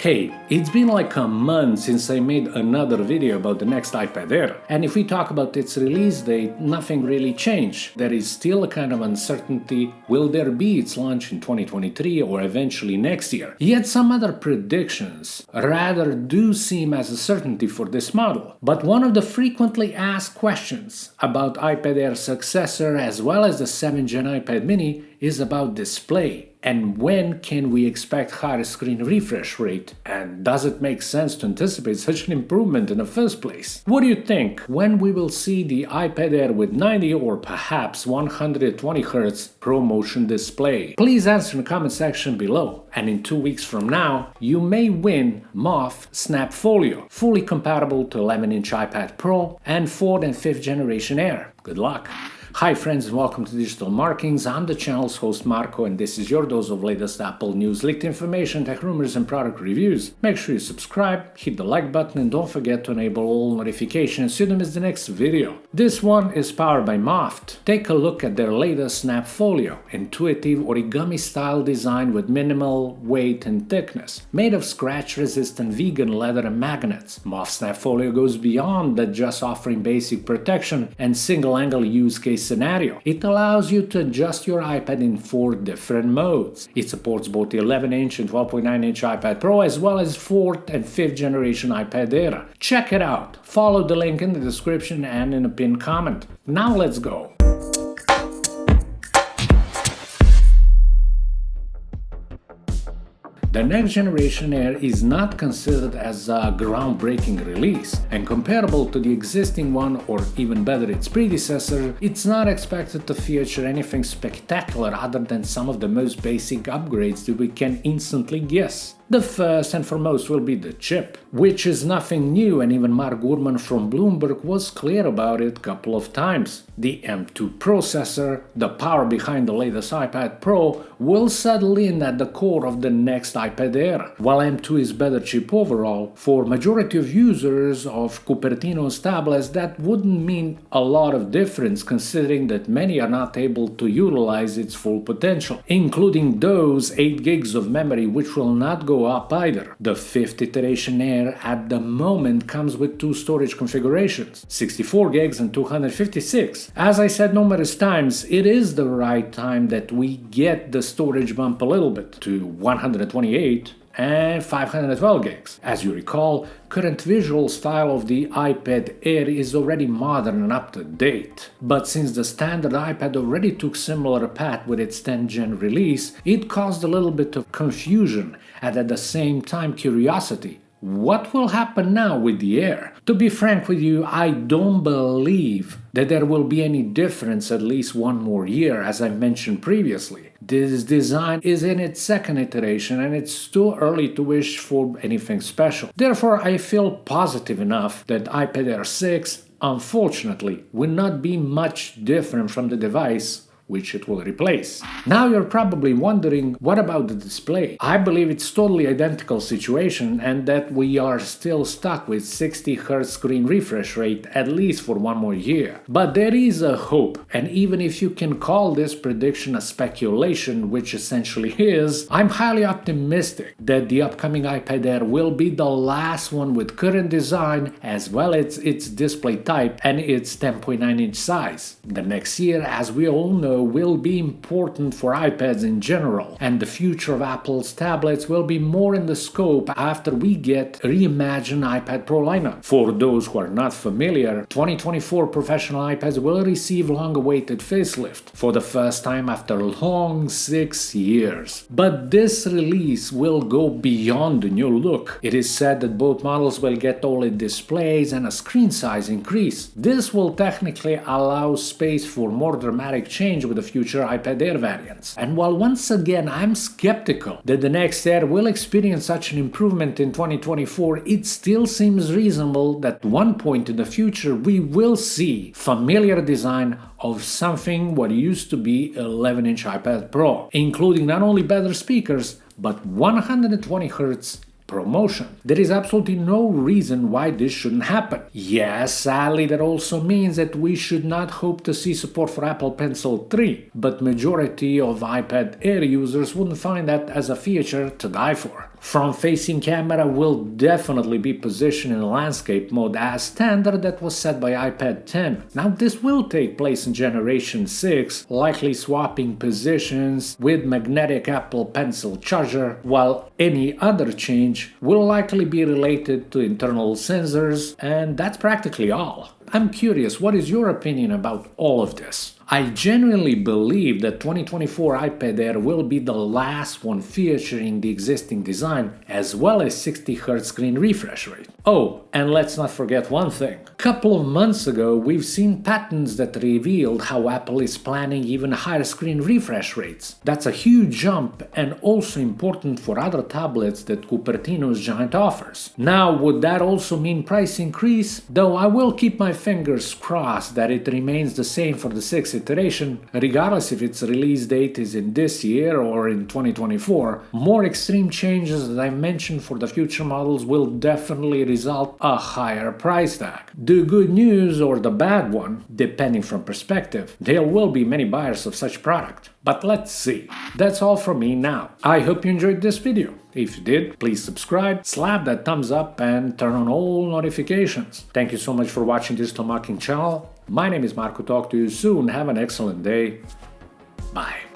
Hey, it's been like a month since I made another video about the next iPad Air, and if we talk about its release date, nothing really changed. There is still a kind of uncertainty, will there be its launch in 2023 or eventually next year? Yet some other predictions rather do seem as a certainty for this model. But one of the frequently asked questions about iPad Air's successor as well as the 7th Gen iPad mini is about display. And when can we expect higher screen refresh rate? And does it make sense to anticipate such an improvement in the first place? What do you think? When we will see the iPad Air with 90 or perhaps 120Hz ProMotion display? Please answer in the comment section below. And in 2 weeks from now, you may win Moft Snap Folio, fully compatible to 11-inch iPad Pro and 4th and 5th generation Air. Good luck! Hi friends and welcome to Digital Markings. I'm the channel's host Marco and this is your dose of latest Apple news, leaked information, tech rumors and product reviews. Make sure you subscribe, hit the like button and don't forget to enable all notifications so you don't miss the next video. This one is powered by Moft. Take a look at their latest Snap Folio, intuitive origami style design with minimal weight and thickness, made of scratch resistant vegan leather and magnets. Moft Snap Folio goes beyond that just offering basic protection and single angle use case scenario. It allows you to adjust your iPad in 4 different modes. It supports both the 11-inch and 12.9-inch iPad Pro as well as 4th and 5th generation iPad Air. Check it out. Follow the link in the description and in a pinned comment. Now let's go. The next generation Air is not considered as a groundbreaking release, and comparable to the existing one or even better its predecessor, it's not expected to feature anything spectacular other than some of the most basic upgrades that we can instantly guess. The first and foremost will be the chip, which is nothing new, and even Mark Gurman from Bloomberg was clear about it a couple of times. The M2 processor, the power behind the latest iPad Pro, will settle in at the core of the next iPad Air. While M2 is better chip overall, for majority of users of Cupertino's tablets that wouldn't mean a lot of difference considering that many are not able to utilize its full potential, including those 8 gigs of memory which will not go up either. The 5th iteration Air at the moment comes with 2 storage configurations, 64 gigs and 256. As I said numerous times, it is the right time that we get the storage bump a little bit to 128 and 512 gigs. As you recall, current visual style of the iPad Air is already modern and up to date. But since the standard iPad already took similar path with its 10th gen release, it caused a little bit of confusion and at the same time curiosity. What will happen now with the Air? To be frank with you, I don't believe that there will be any difference at least one more year, as I mentioned previously. This design is in its 2nd iteration and it's too early to wish for anything special. Therefore, I feel positive enough that iPad Air 6, unfortunately, will not be much different from the device which it will replace. Now you're probably wondering, what about the display? I believe it's totally identical situation and that we are still stuck with 60Hz screen refresh rate at least for one more year. But there is a hope, and even if you can call this prediction a speculation, which essentially is, I'm highly optimistic that the upcoming iPad Air will be the last one with current design as well as its display type and its 10.9-inch size. The next year, as we all know, will be important for iPads in general, and the future of Apple's tablets will be more in the scope after we get reimagined iPad Pro lineup. For those who are not familiar, 2024 professional iPads will receive long-awaited facelift for the first time after a long 6 years. But this release will go beyond the new look. It is said that both models will get OLED displays and a screen size increase. This will technically allow space for more dramatic change with the future iPad Air variants. And while once again I'm skeptical that the next Air will experience such an improvement in 2024, it still seems reasonable that at one point in the future we will see familiar design of something what used to be 11-inch iPad Pro, including not only better speakers but 120Hz ProMotion. There is absolutely no reason why this shouldn't happen. Yes, sadly that also means that we should not hope to see support for Apple Pencil 3, but majority of iPad Air users wouldn't find that as a feature to die for. Front-facing camera will definitely be positioned in landscape mode as standard that was set by iPad 10. Now this will take place in Generation 6, likely swapping positions with magnetic Apple Pencil charger, while any other change will likely be related to internal sensors, and that's practically all. I'm curious, what is your opinion about all of this? I genuinely believe that 2024 iPad Air will be the last one featuring the existing design as well as 60Hz screen refresh rate. Oh, and let's not forget one thing. A couple of months ago, we've seen patents that revealed how Apple is planning even higher screen refresh rates. That's a huge jump and also important for other tablets that Cupertino's Giant offers. Now, would that also mean price increase? Though I will keep my fingers crossed that it remains the same for the 6th iteration, regardless if its release date is in this year or in 2024. More extreme changes that I mentioned for the future models will definitely result a higher price tag. The good news or the bad one, depending from perspective, there will be many buyers of such product. But let's see. That's all from me now. I hope you enjoyed this video. If you did, please subscribe, slap that thumbs up and turn on all notifications. Thank you so much for watching Digital Marketing channel. My name is Marko. Talk to you soon. Have an excellent day. Bye.